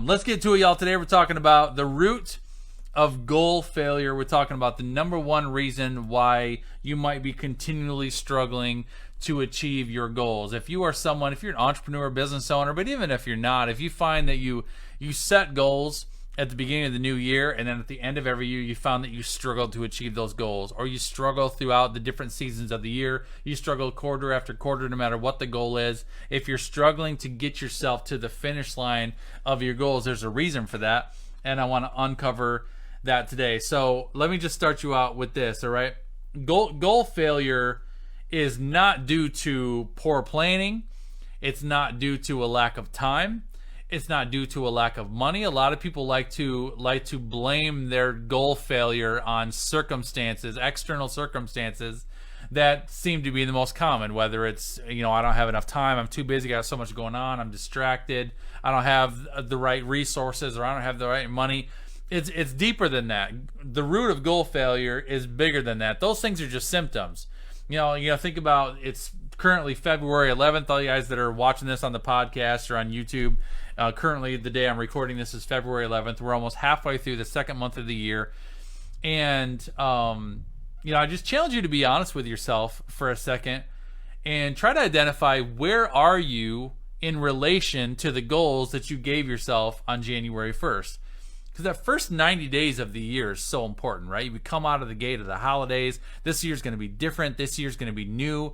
Let's get to it, y'all. Today we're talking about the root of goal failure. We're talking about the number one reason why you might be continually struggling to achieve your goals. If you are someone, if you're an entrepreneur, business owner, but even if you're not, if you find that you set goals at the beginning of the new year, and then at the end of every year you found that you struggled to achieve those goals, or you struggle throughout the different seasons of the year, you struggle quarter after quarter no matter what the goal is. If you're struggling to get yourself to the finish line of your goals, there's a reason for that, and I want to uncover that today. So let me just start you out with this, all right? Goal failure is not due to poor planning. It's not due to a lack of time. It's not due to a lack of money. A lot of people like to blame their goal failure on circumstances, external circumstances that seem to be the most common, whether it's, I don't have enough time, I'm too busy, got so much going on, I'm distracted, I don't have the right resources, or I don't have the right money. It's deeper than that. The root of goal failure is bigger than that. Those things are just symptoms. Think about, it's currently February 11th. All you guys that are watching this on the podcast or on YouTube, currently the day I'm recording this is February 11th. We're almost halfway through the second month of the year. And, I just challenge you to be honest with yourself for a second and try to identify where are you in relation to the goals that you gave yourself on January 1st. Because that first 90 days of the year is so important, right? We come out of the gate of the holidays. This year's going to be different. This year's going to be new.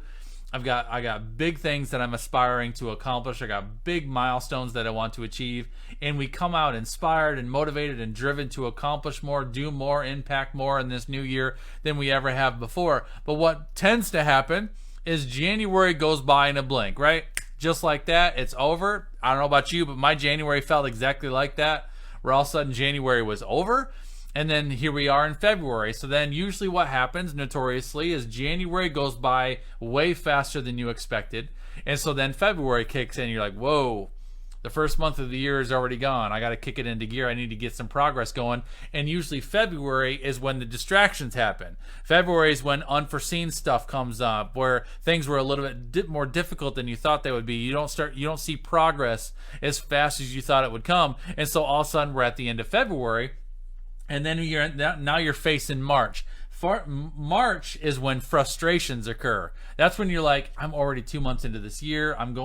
I got big things that I'm aspiring to accomplish. I got big milestones that I want to achieve. And we come out inspired and motivated and driven to accomplish more, do more, impact more in this new year than we ever have before. But what tends to happen is January goes by in a blink, right? Just like that, it's over. I don't know about you, but my January felt exactly like that, where all of a sudden January was over, and then here we are in February. So then usually what happens, notoriously, is January goes by way faster than you expected, and so then February kicks in. You're like, whoa, the first month of the year is already gone. I got to kick it into gear. I need to get some progress going. And usually February is when the distractions happen. February is when unforeseen stuff comes up, where things were a little bit more difficult than you thought they would be. You don't see progress as fast as you thought it would come. And so all of a sudden we're at the end of February, and then now you're facing March. March is when frustrations occur. That's when you're like, I'm already 2 months into this year. I'm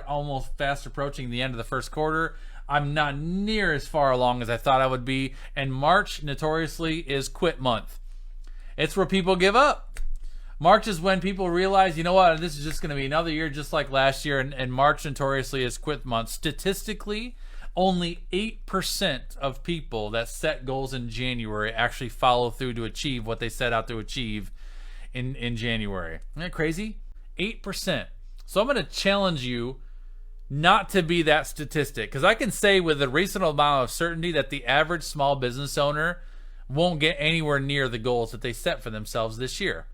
almost fast approaching the end of the first quarter. I'm not near as far along as I thought I would be. And March, notoriously, is quit month. It's where people give up. March is when people realize, you know what, this is just going to be another year just like last year. And March, notoriously, is quit month. Statistically, only 8% of people that set goals in January actually follow through to achieve what they set out to achieve in January. Isn't that crazy? 8%. So I'm going to challenge you not to be that statistic, because I can say with a reasonable amount of certainty that the average small business owner won't get anywhere near the goals that they set for themselves this year.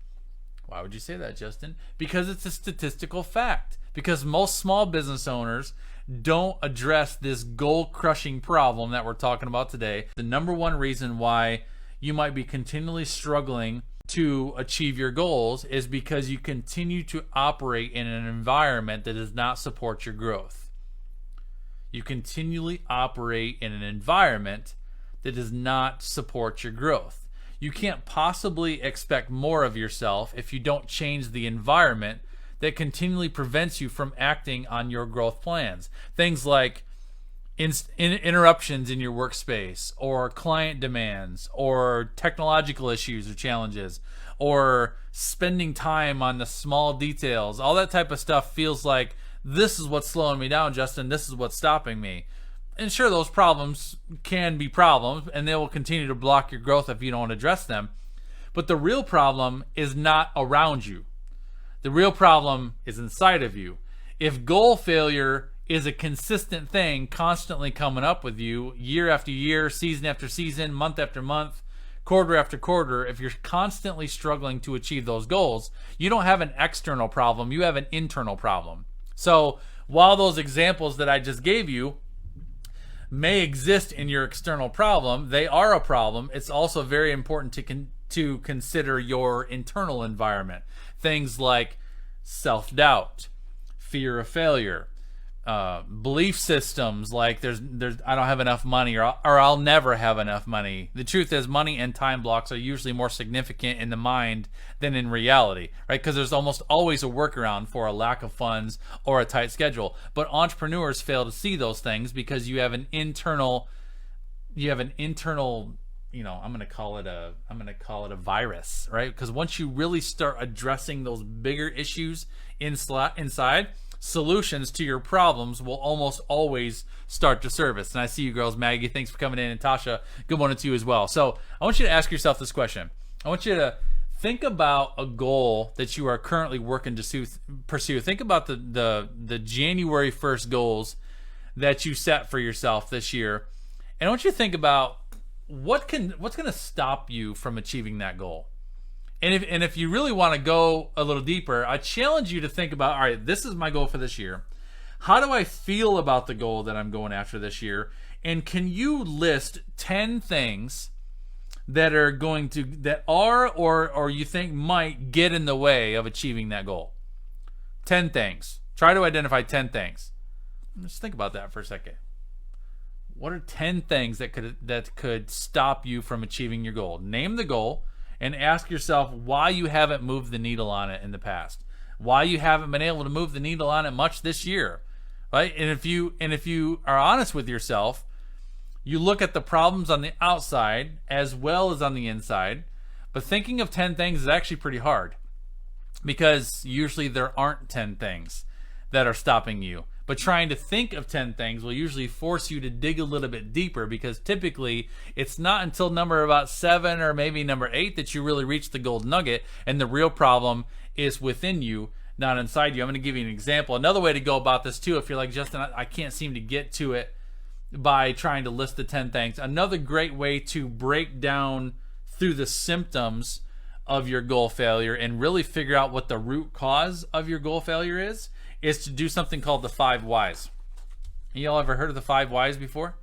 Why would you say that, Justin? Because it's a statistical fact. Because most small business owners don't address this goal-crushing problem that we're talking about today. The number one reason why you might be continually struggling to achieve your goals is because you continue to operate in an environment that does not support your growth. You continually operate in an environment that does not support your growth. You can't possibly expect more of yourself if you don't change the environment that continually prevents you from acting on your growth plans. Things like interruptions in your workspace, or client demands, or technological issues or challenges, or spending time on the small details. All that type of stuff feels like, this is what's slowing me down, Justin. This is what's stopping me. And sure, those problems can be problems, and they will continue to block your growth if you don't address them. But the real problem is not around you. The real problem is inside of you. If goal failure is a consistent thing constantly coming up with you year after year, season after season, month after month, quarter after quarter, if you're constantly struggling to achieve those goals, you don't have an external problem, you have an internal problem. So while those examples that I just gave you may exist in your external problem, they are a problem. It's also very important to consider your internal environment. Things like self-doubt, fear of failure, belief systems like there's I don't have enough money, or I'll never have enough money. The truth is, money and time blocks are usually more significant in the mind than in reality, right? Because there's almost always a workaround for a lack of funds or a tight schedule. But entrepreneurs fail to see those things because you have an internal, I'm going to call it a virus, right? Because once you really start addressing those bigger issues inside, solutions to your problems will almost always start to surface. And I see you girls. Maggie, thanks for coming in, and Tasha, good morning to you as well. So I want you to ask yourself this question. I want you to think about a goal that you are currently working to pursue. Think about the January 1st goals that you set for yourself this year. And I want you to think about what's going to stop you from achieving that goal. And if you really want to go a little deeper, I challenge you to think about, all right, this is my goal for this year. How do I feel about the goal that I'm going after this year? And can you list 10 things that are or you think might get in the way of achieving that goal? 10 things. Try to identify 10 things. Just think about that for a second. What are 10 things that could stop you from achieving your goal? Name the goal and ask yourself why you haven't moved the needle on it in the past. Why you haven't been able to move the needle on it much this year, right? And if you are honest with yourself, you look at the problems on the outside as well as on the inside. But thinking of 10 things is actually pretty hard, because usually there aren't 10 things that are stopping you. But trying to think of 10 things will usually force you to dig a little bit deeper, because typically it's not until number about 7 or maybe number 8 that you really reach the gold nugget, and the real problem is within you, not inside you. I'm going to give you an example. Another way to go about this too, if you're like, Justin, I can't seem to get to it by trying to list the 10 things. Another great way to break down through the symptoms of your goal failure and really figure out what the root cause of your goal failure is to do something called the 5 whys. Y'all ever heard of the 5 whys before?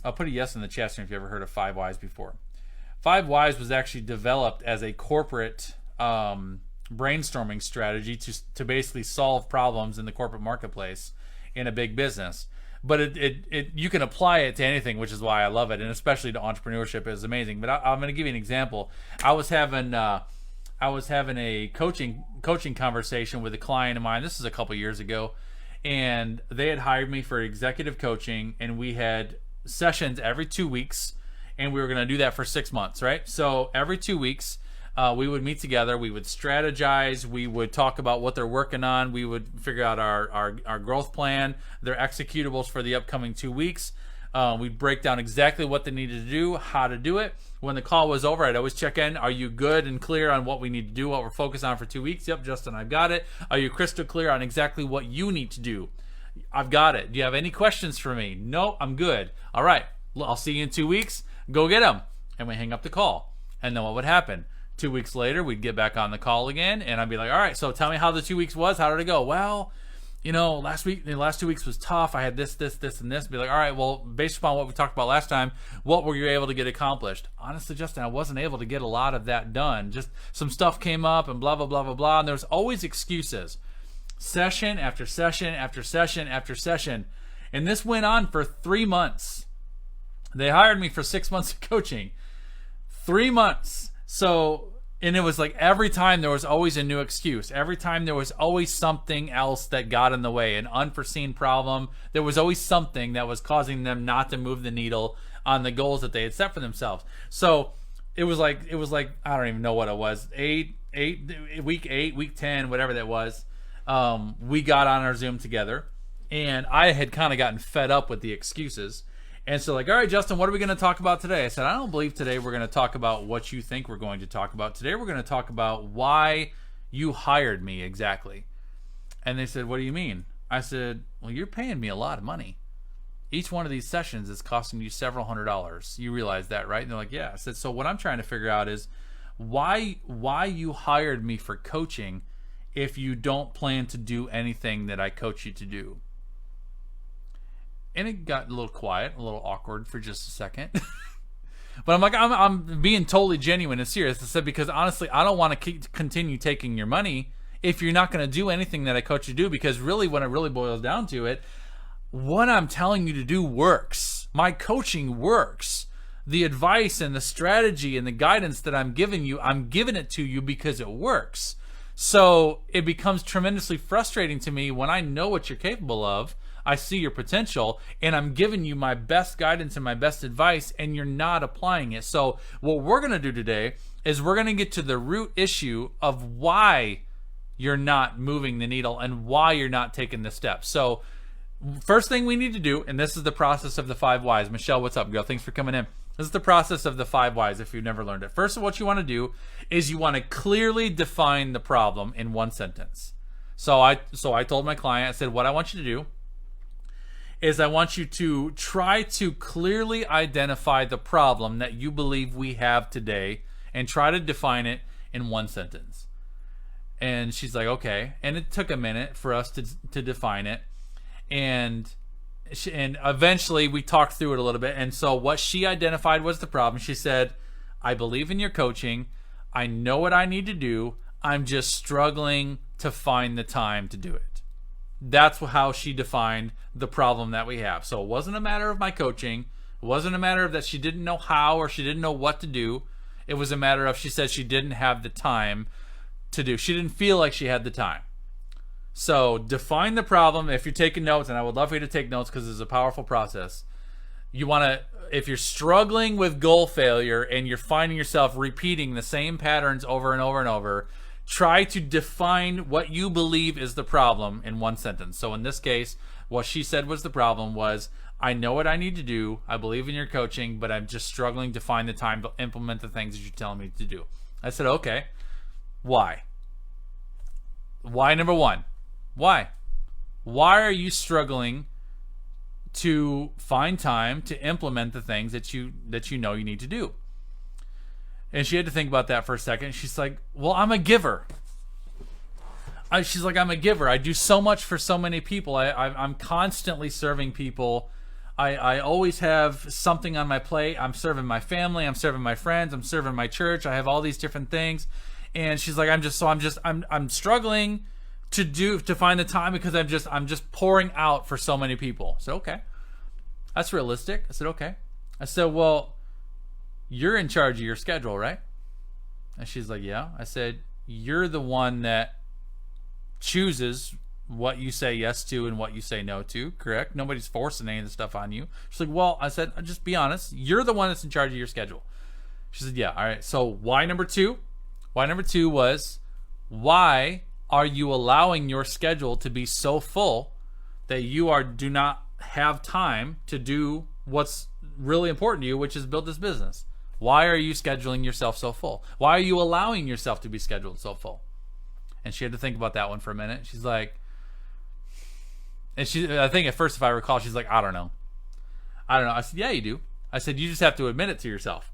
I'll put a yes in the chat stream if you ever heard of 5 whys before. 5 whys was actually developed as a corporate brainstorming strategy to basically solve problems in the corporate marketplace in a big business. But you can apply it to anything, which is why I love it, and especially to entrepreneurship is amazing. But I'm going to give you an example. I was having a coaching conversation with a client of mine. This is a couple years ago, and they had hired me for executive coaching, and we had sessions every 2 weeks, and we were going to do that for 6 months, right? So every 2 weeks, we would meet together, we would strategize, we would talk about what they're working on, we would figure out our growth plan, their executables for the upcoming 2 weeks. We'd break down exactly what they needed to do, how to do it. When the call was over, I'd always check in. Are you good and clear on what we need to do, what we're focused on for 2 weeks? Yep, Justin, I've got it. Are you crystal clear on exactly what you need to do? I've got it. Do you have any questions for me? No, I'm good. All right, I'll see you in 2 weeks. Go get them. And we hang up the call. And then what would happen? 2 weeks later, we'd get back on the call again, and I'd be like, all right, so tell me how the 2 weeks was. How did it go? Well, the last 2 weeks was tough. I had this, and this. Be like, all right, well, based upon what we talked about last time, what were you able to get accomplished? Honestly, Justin, I wasn't able to get a lot of that done. Just some stuff came up and blah, blah, blah, blah, blah, and there's always excuses. Session after session after session after session. And this went on for 3 months. They hired me for 6 months of coaching. 3 months. So, and it was like every time there was always a new excuse. Every time there was always something else that got in the way, an unforeseen problem. There was always something that was causing them not to move the needle on the goals that they had set for themselves. So it was like I don't even know what it was. Week 8, week 10, whatever that was. We got on our Zoom together, and I had kind of gotten fed up with the excuses. And so like, all right, Justin, what are we going to talk about today? I said, I don't believe today we're going to talk about what you think we're going to talk about. Today we're going to talk about why you hired me exactly. And they said, what do you mean? I said, well, you're paying me a lot of money. Each one of these sessions is costing you several $100s. You realize that, right? And they're like, yeah. I said, so what I'm trying to figure out is why you hired me for coaching if you don't plan to do anything that I coach you to do. And it got a little quiet, a little awkward for just a second. But I'm like, I'm being totally genuine and serious. I said, because honestly, I don't want to continue taking your money if you're not going to do anything that I coach you to do, because really when it really boils down to it, what I'm telling you to do works. My coaching works. The advice and the strategy and the guidance that I'm giving you, I'm giving it to you because it works. So it becomes tremendously frustrating to me when I know what you're capable of, I see your potential, and I'm giving you my best guidance and my best advice, and you're not applying it. So what we're going to do today is we're going to get to the root issue of why you're not moving the needle and why you're not taking the steps. So first thing we need to do, and this is the process of the 5 whys. Michelle, what's up, girl? Thanks for coming in. This is the process of the 5 whys if you've never learned it. First, what you want to do is you want to clearly define the problem in one sentence. So I told my client, I said, what I want you to do is I want you to try to clearly identify the problem that you believe we have today and try to define it in one sentence. And she's like, okay. And it took a minute for us to define it. And eventually we talked through it a little bit. And so what she identified was the problem. She said, I believe in your coaching. I know what I need to do. I'm just struggling to find the time to do it. That's how she defined the problem that we have. So it wasn't a matter of my coaching. It wasn't a matter of that she didn't know how or she didn't know what to do. It was a matter of she said she didn't have the time to do. She didn't feel like she had the time. So define the problem. If you're taking notes, and I would love for you to take notes because it's a powerful process. You want to, if you're struggling with goal failure and you're finding yourself repeating the same patterns over and over and over, try to define what you believe is the problem in one sentence. So in this case, what she said was the problem was, I know what I need to do. I believe in your coaching, but I'm just struggling to find the time to implement the things that you're telling me to do. I said, okay, why? Why number 1? Why? Why are you struggling to find time to implement the things that you know you need to do? And she had to think about that for a second. She's like, well, I'm a giver. She's like, I'm a giver. I do so much for so many people. I'm constantly serving people. I always have something on my plate. I'm serving my family. I'm serving my friends. I'm serving my church. I have all these different things. And she's like, I'm struggling to find the time because I'm just pouring out for so many people. So okay, that's realistic. I said, okay. I said, well, you're in charge of your schedule, right? And she's like, yeah. I said, you're the one that chooses what you say yes to and what you say no to, correct? Nobody's forcing any of the stuff on you. She's like, well, I said, just be honest. You're the one that's in charge of your schedule. She said, yeah. All right. So why number 2? Why number 2 was, why are you allowing your schedule to be so full that you do not have time to do what's really important to you, which is build this business? Why are you scheduling yourself so full? Why are you allowing yourself to be scheduled so full? And she had to think about that one for a minute. She's like, and I think at first, if I recall, she's like, I don't know. I said, yeah, you do. I said, you just have to admit it to yourself.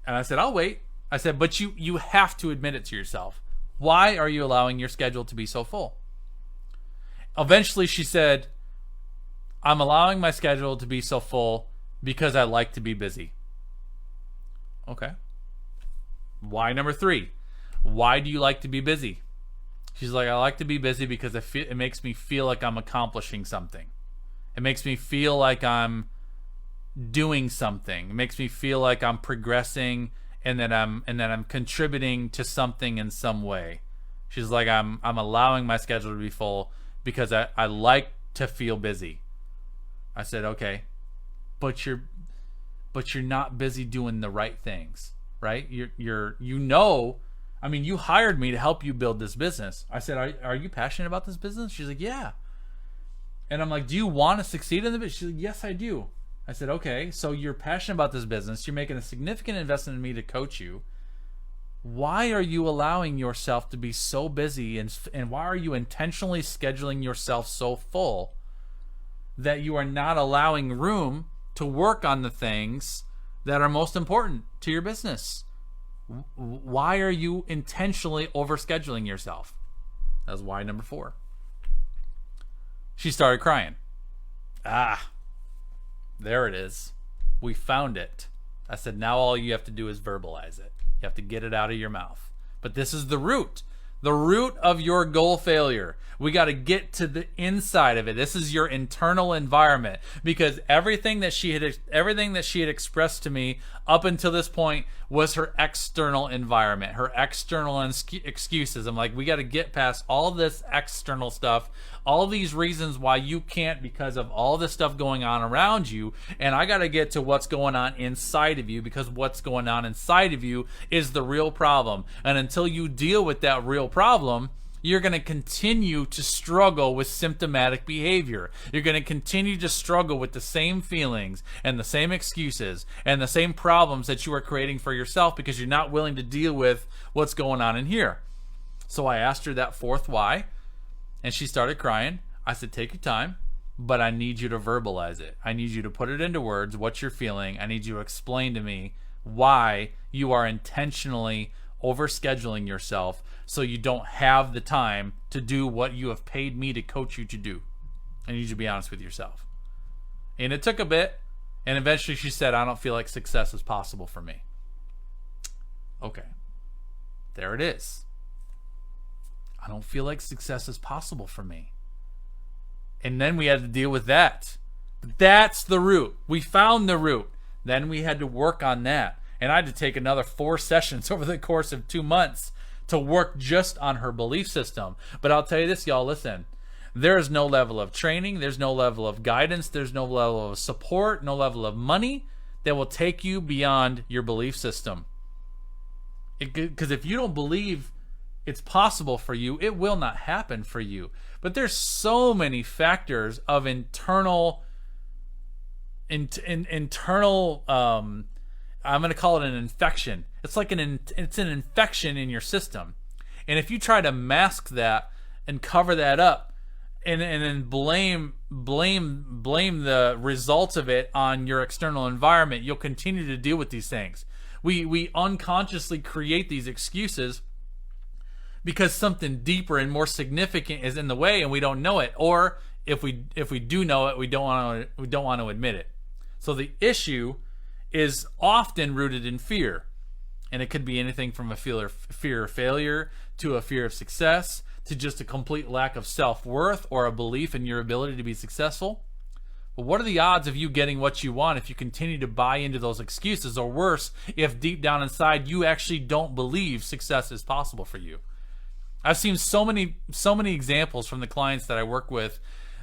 And I said, I'll wait. I said, but you have to admit it to yourself. Why are you allowing your schedule to be so full? Eventually, she said, I'm allowing my schedule to be so full because I like to be busy. Okay. Why number 3? Why do you like to be busy? She's like, I like to be busy because it makes me feel like I'm accomplishing something. It makes me feel like I'm doing something. It makes me feel like I'm progressing and that I'm contributing to something in some way. She's like, I'm allowing my schedule to be full because I like to feel busy. I said, okay, but you're not busy doing the right things, right? I mean, you hired me to help you build this business. I said, are you passionate about this business? She's like, yeah. And I'm like, do you want to succeed in the business? She's like, yes, I do. I said, okay, so you're passionate about this business. You're making a significant investment in me to coach you. Why are you allowing yourself to be so busy and why are you intentionally scheduling yourself so full that you are not allowing room to work on the things that are most important to your business? Why are you intentionally overscheduling yourself? That's why number 4. She started crying. There it is. We found it. I said, now all you have to do is verbalize it. You have to get it out of your mouth. But this is the root. The root of your goal failure. We got to get to the inside of it. This is your internal environment, because everything that she had expressed to me up until this point was her external environment, her external excuses. I'm like, we got to get past all this external stuff, all these reasons why you can't because of all this stuff going on around you, and I got to get to what's going on inside of you, because what's going on inside of you is the real problem. And until you deal with that real problem, you're going to continue to struggle with symptomatic behavior. You're going to continue to struggle with the same feelings and the same excuses and the same problems that you are creating for yourself, because you're not willing to deal with what's going on in here. So I asked her that fourth why, and she started crying. I said, take your time, but I need you to verbalize it. I need you to put it into words, what you're feeling. I need you to explain to me why you are intentionally overscheduling yourself so you don't have the time to do what you have paid me to coach you to do. I need you to be honest with yourself. And it took a bit, and eventually she said, I don't feel like success is possible for me. Okay, there it is. I don't feel like success is possible for me. And then we had to deal with that. That's the root. We found the root. Then we had to work on that. And I had to take another 4 sessions over the course of 2 months to work just on her belief system. But I'll tell you this, y'all, listen. There is no level of training, there's no level of guidance, there's no level of support, no level of money that will take you beyond your belief system. Because if you don't believe it's possible for you, it will not happen for you. But there's so many factors of internal I'm going to call it an infection. It's like it's an infection in your system. And if you try to mask that and cover that up and then blame the results of it on your external environment, you'll continue to deal with these things. We unconsciously create these excuses because something deeper and more significant is in the way and we don't know it, or if we do know it, we don't want to admit it. So the issue is often rooted in fear, and it could be anything from a fear of failure to a fear of success to just a complete lack of self-worth or a belief in your ability to be successful. But what are the odds of you getting what you want if you continue to buy into those excuses, or worse, if deep down inside you actually don't believe success is possible for you? I've seen so many examples from the clients that I work with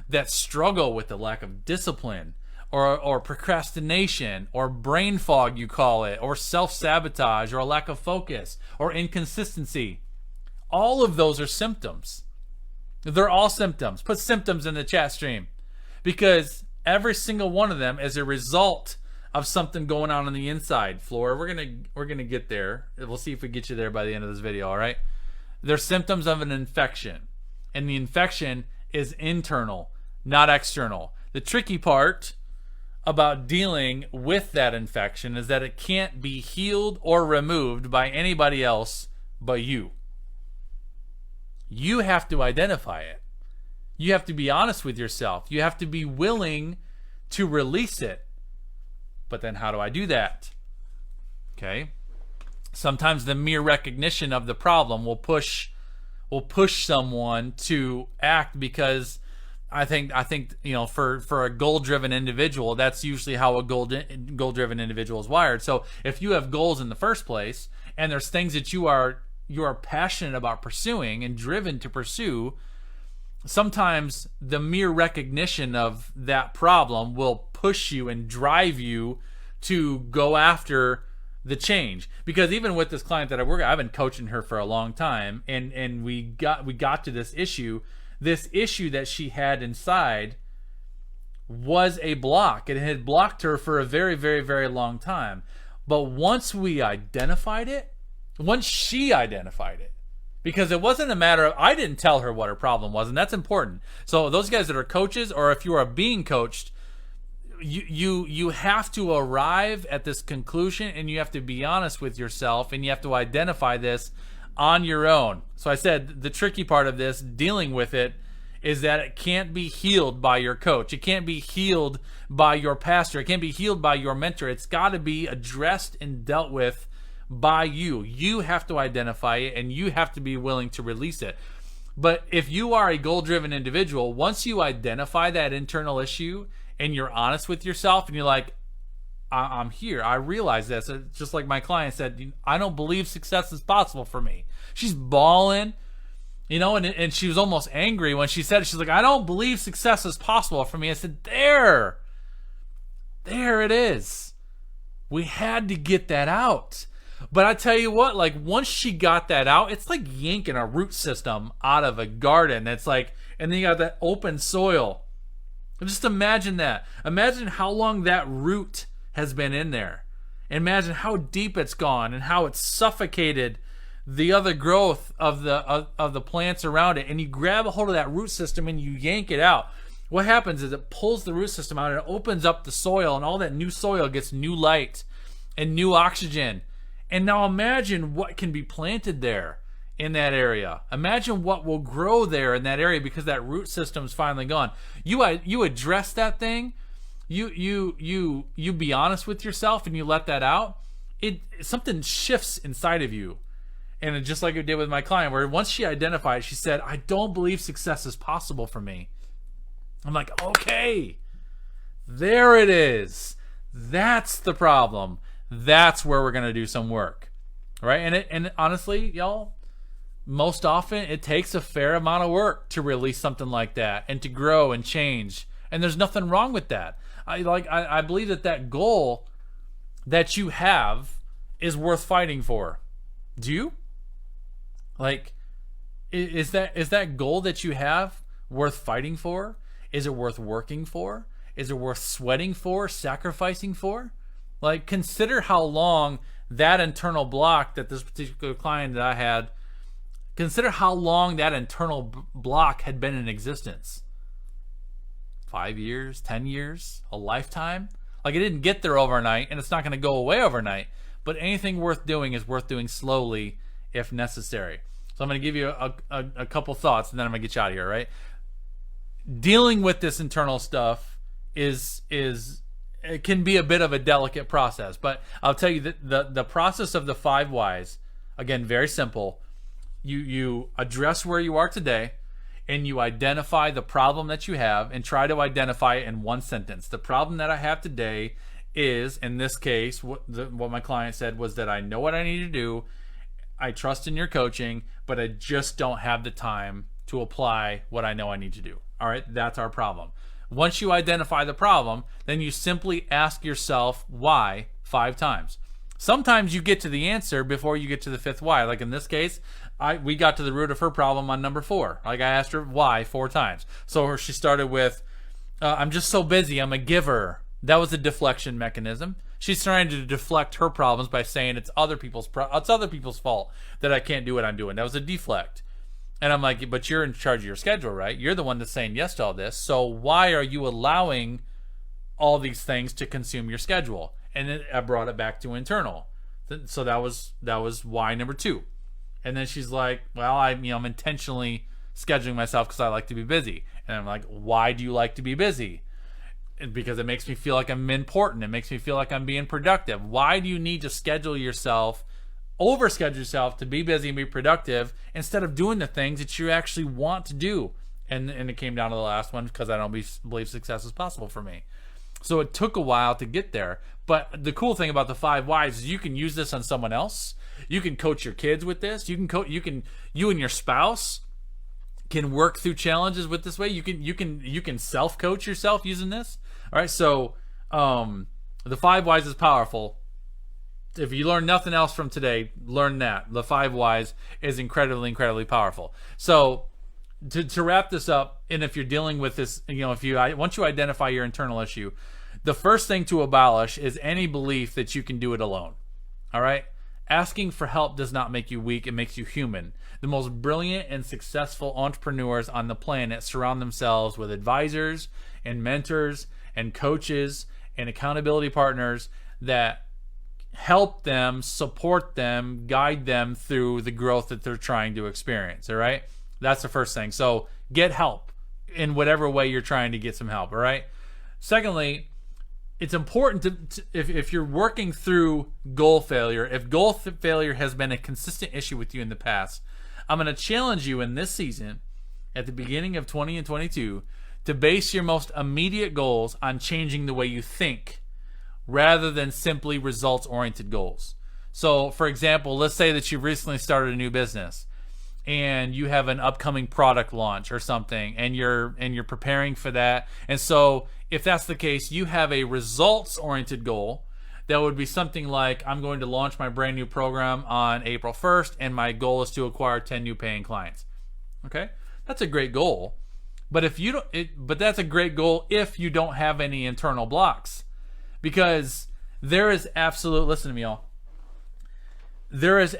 that struggle with the lack of discipline, or procrastination, or brain fog, you call it, or self-sabotage, or a lack of focus, or inconsistency. All of those are symptoms. They're all symptoms. Put symptoms in the chat stream, because every single one of them is a result of something going on the inside. Flora, we're gonna get there. We'll see if we get you there by the end of this video. All right. They're symptoms of an infection, and the infection is internal, not external. The tricky part about dealing with that infection is that it can't be healed or removed by anybody else but you. You have to identify it. You have to be honest with yourself. You have to be willing to release it. But then how do I do that? Okay. Sometimes the mere recognition of the problem will push someone to act, because I think for a goal-driven individual, that's usually how a goal-driven individual is wired. So if you have goals in the first place, and there's things that you are passionate about pursuing and driven to pursue, sometimes the mere recognition of that problem will push you and drive you to go after the change. Because even with this client that I work with, I've been coaching her for a long time, and we got to this issue that she had inside was a block. It had blocked her for a very, very, very long time. But once she identified it, because it wasn't a matter of, I didn't tell her what her problem was, and that's important. So those guys that are coaches, or if you are being coached, you have to arrive at this conclusion, and you have to be honest with yourself, and you have to identify this on your own. So I said the tricky part of this, dealing with it, is that it can't be healed by your coach. It can't be healed by your pastor. It can't be healed by your mentor. It's got to be addressed and dealt with by you. You have to identify it, and you have to be willing to release it. But if you are a goal-driven individual, once you identify that internal issue and you're honest with yourself and you're like, I'm here, I realize this. It's just like my client said, I don't believe success is possible for me. She's bawling, and she was almost angry when she said it. She's like, I don't believe success is possible for me. I said, there it is. We had to get that out. But I tell you what, like once she got that out, it's like yanking a root system out of a garden. It's like, and then you got that open soil. Just imagine that. Imagine how long that root has been in there. Imagine how deep it's gone and how it's suffocated the other growth of the plants around it. And you grab a hold of that root system and you yank it out. What happens is it pulls the root system out and it opens up the soil, and all that new soil gets new light and new oxygen. And now imagine what can be planted there in that area. Imagine what will grow there in that area because that root system's finally gone. You address that thing. You be honest with yourself and you let that out. Something shifts inside of you. And it, just like it did with my client, where once she identified, she said, I don't believe success is possible for me. I'm like, okay, there it is. That's the problem. That's where we're going to do some work, right? And honestly, y'all, most often it takes a fair amount of work to release something like that and to grow and change. And there's nothing wrong with that. I believe that goal that you have is worth fighting for. Do you? Like, is that goal that you have worth fighting for? Is it worth working for? Is it worth sweating for, sacrificing for? Like, consider how long that internal block that this particular client that I had, consider how long that internal block had been in existence. 5 years, 10 years, a lifetime? Like, it didn't get there overnight, and it's not going to go away overnight. But anything worth doing is worth doing slowly if necessary. So I'm going to give you a couple thoughts, and then I'm going to get you out of here, right? Dealing with this internal stuff it can be a bit of a delicate process, but I'll tell you that the process of the 5 whys, again, very simple. You address where you are today, and you identify the problem that you have and try to identify it in one sentence. The problem that I have today is, in this case, what my client said was that I know what I need to do. I trust in your coaching, but I just don't have the time to apply what I know I need to do. All right, that's our problem. Once you identify the problem, then you simply ask yourself why 5 times. Sometimes you get to the answer before you get to the 5th why. Like in this case, we got to the root of her problem on number 4. Like I asked her why 4 times. So she started with, I'm just so busy, I'm a giver. That was a deflection mechanism. She's trying to deflect her problems by saying it's other people's fault that I can't do what I'm doing. That was a deflect. And I'm like, but you're in charge of your schedule, right? You're the one that's saying yes to all this. So why are you allowing all these things to consume your schedule? And then I brought it back to internal. So that was why number 2. And then she's like, well, I'm intentionally scheduling myself because I like to be busy. And I'm like, why do you like to be busy? Because it makes me feel like I'm important. It makes me feel like I'm being productive. Why do you need to schedule yourself, overschedule yourself to be busy and be productive instead of doing the things that you actually want to do? And it came down to the last one, because I don't believe success is possible for me. So it took a while to get there. But the cool thing about the 5 whys is you can use this on someone else. You can coach your kids with this. You and your spouse can work through challenges with this way. You can self-coach yourself using this. All right, so the 5 whys is powerful. If you learn nothing else from today, learn that. The 5 whys is incredibly, incredibly powerful. So to wrap this up, and if you're dealing with this, once you identify your internal issue, the first thing to abolish is any belief that you can do it alone. All right? Asking for help does not make you weak. It makes you human. The most brilliant and successful entrepreneurs on the planet surround themselves with advisors and mentors and coaches and accountability partners that help them, support them, guide them through the growth that they're trying to experience. All right? That's the first thing. So get help in whatever way you're trying to get some help. All right? Secondly, it's important if you're working through goal failure, if goal failure has been a consistent issue with you in the past, I'm going to challenge you in this season, at the beginning of 20 and 22, to base your most immediate goals on changing the way you think rather than simply results-oriented goals. So, for example, let's say that you've recently started a new business and you have an upcoming product launch or something, and you're preparing for that. And so if that's the case, you have a results-oriented goal that would be something like, I'm going to launch my brand new program on April 1st, and my goal is to acquire 10 new paying clients. Okay? That's a great goal. But that's a great goal if you don't have any internal blocks. Because there is listen to me, y'all. There is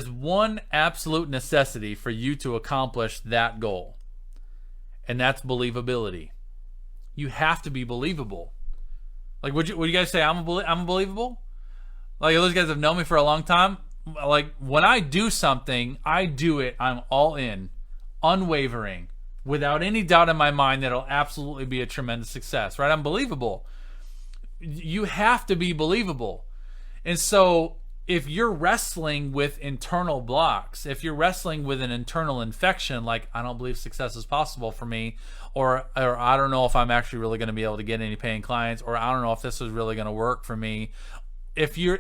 one absolute necessity for you to accomplish that goal, and that's believability. You have to be believable. Like, would you guys say I'm believable? Like, those guys have known me for a long time. Like, when I do something, I do it. I'm all in, unwavering, without any doubt in my mind that it'll absolutely be a tremendous success. Right? I'm believable. You have to be believable, and so, if you're wrestling with internal blocks, if you're wrestling with an internal infection, like, I don't believe success is possible for me, or I don't know if I'm actually really going to be able to get any paying clients, or I don't know if this is really going to work for me. If you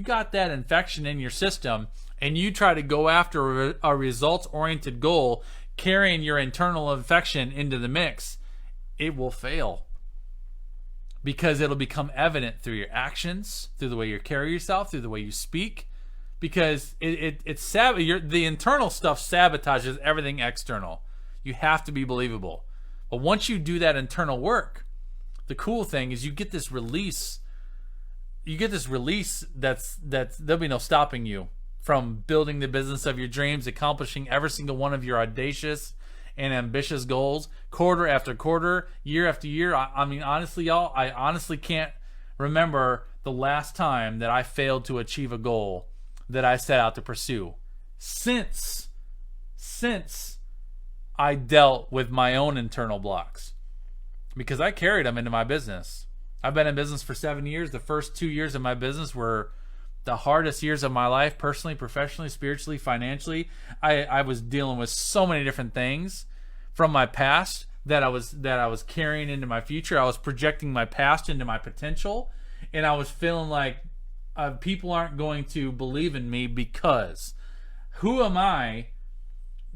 got that infection in your system and you try to go after a results-oriented goal, carrying your internal infection into the mix, it will fail. Because it'll become evident through your actions, through the way you carry yourself, through the way you speak. Because the internal stuff sabotages everything external. You have to be believable. But once you do that internal work, the cool thing is you get this release. You get this release that's there'll be no stopping you from building the business of your dreams, accomplishing every single one of your audacious and ambitious goals, quarter after quarter, year after year. I mean, honestly, y'all, I honestly can't remember the last time that I failed to achieve a goal that I set out to pursue since I dealt with my own internal blocks, because I carried them into my business. I've been in business for 7 years. The first 2 years of my business were the hardest years of my life, personally, professionally, spiritually, financially. I was dealing with so many different things from my past that I was carrying into my future. I was projecting my past into my potential, and I was feeling like people aren't going to believe in me, because who am I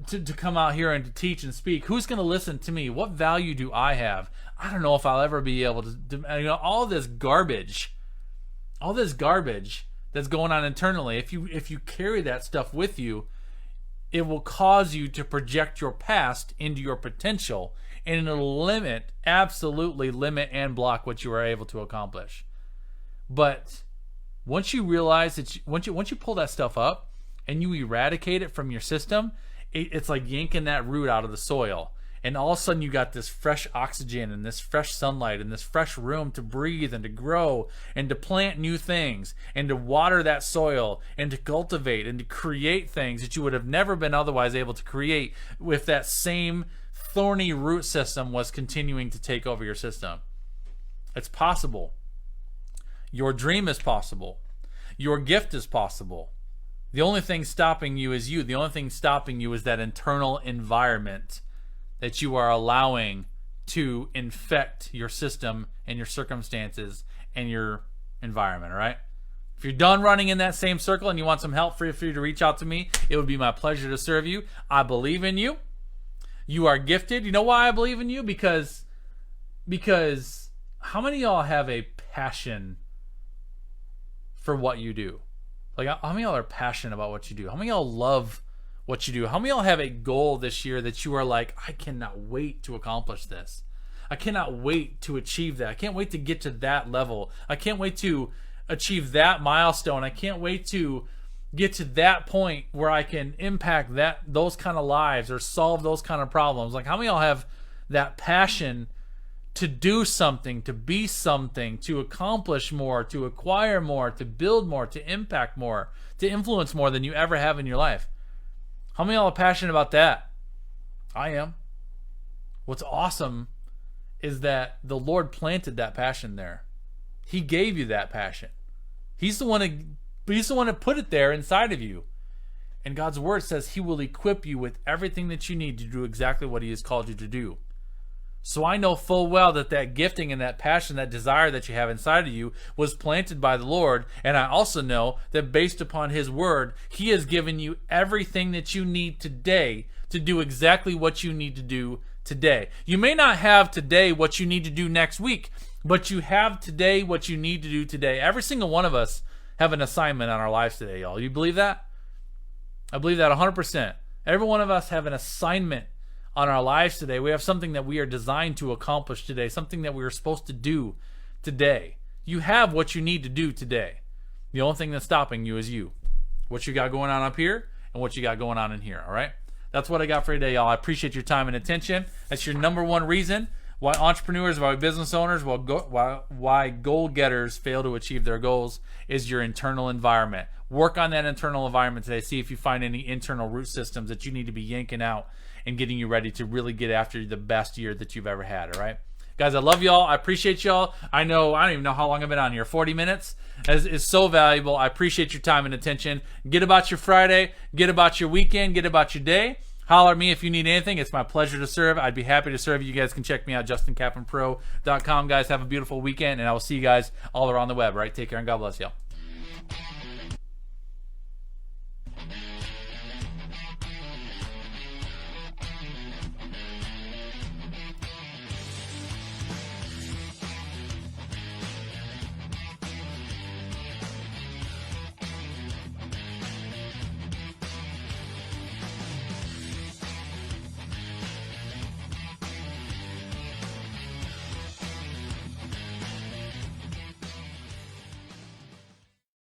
to come out here and to teach and speak? Who's going to listen to me? What value do I have? I don't know if I'll ever be able to all this garbage that's going on internally. If you carry that stuff with you, it will cause you to project your past into your potential, and it'll absolutely limit and block what you are able to accomplish. But once you realize that, once you pull that stuff up and you eradicate it from your system, it's like yanking that root out of the soil. And all of a sudden you got this fresh oxygen and this fresh sunlight and this fresh room to breathe and to grow and to plant new things and to water that soil and to cultivate and to create things that you would have never been otherwise able to create if that same thorny root system was continuing to take over your system. It's possible. Your dream is possible. Your gift is possible. The only thing stopping you is you. The only thing stopping you is that internal environment that you are allowing to infect your system and your circumstances and your environment, all right? If you're done running in that same circle and you want some help, feel free to reach out to me. It would be my pleasure to serve you. I believe in you. You are gifted. You know why I believe in you? Because how many of y'all have a passion for what you do? Like, how many of y'all are passionate about what you do? How many of y'all love what you do? How many of y'all have a goal this year that you are like, I cannot wait to accomplish this. I cannot wait to achieve that. I can't wait to get to that level. I can't wait to achieve that milestone. I can't wait to get to that point where I can impact those kind of lives or solve those kind of problems. Like, how many of y'all have that passion to do something, to be something, to accomplish more, to acquire more, to build more, to impact more, to influence more than you ever have in your life? How many of y'all are passionate about that? I am. What's awesome is that the Lord planted that passion there. He gave you that passion. He's the one that put it there inside of you. And God's word says he will equip you with everything that you need to do exactly what he has called you to do. So I know full well that gifting and that passion, that desire that you have inside of you was planted by the Lord. And I also know that based upon his word, he has given you everything that you need today to do exactly what you need to do today. You may not have today what you need to do next week, but you have today what you need to do today. Every single one of us have an assignment on our lives today, y'all. You believe that? I believe that 100%. Every one of us have an assignment on our lives today. We have something that we are designed to accomplish today, something that we are supposed to do today. You have what you need to do today. The only thing that's stopping you is you. What you got going on up here and what you got going on in here, all right? That's what I got for you today, y'all. I appreciate your time and attention. That's your number one reason why entrepreneurs, why business owners, why goal getters fail to achieve their goals is your internal environment. Work on that internal environment today. See if you find any internal root systems that you need to be yanking out and getting you ready to really get after the best year that you've ever had, all right? Guys, I love y'all. I appreciate y'all. I don't even know how long I've been on here. 40 minutes is so valuable. I appreciate your time and attention. Get about your Friday. Get about your weekend. Get about your day. Holler at me if you need anything. It's my pleasure to serve. I'd be happy to serve you. You guys can check me out, JustinCapponPro.com. Guys, have a beautiful weekend, and I will see you guys all around the web, all right? Take care, and God bless y'all.